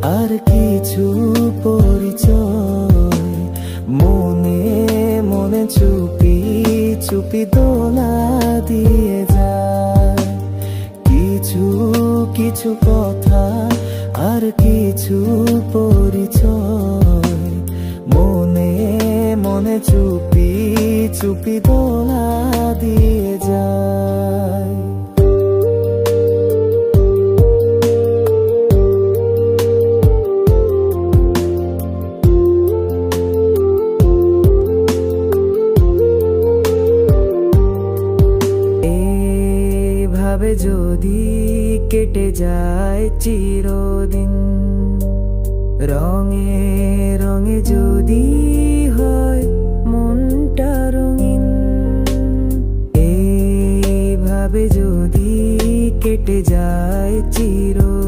আর কিছু পরিচয় মনে মনে চুপি চুপি দোলা দিয়ে যায়। কিছু কিছু কথা আর কিছু পরিচয় মনে মনে চুপি চুপি দোলা দিয়ে যায়। এভাবে যদি কেটে যায় চিরদিন, রঙে রঙে যদি হয় মনটা রঙিন, এইভাবে যদি কেটে যায় চিরদিন,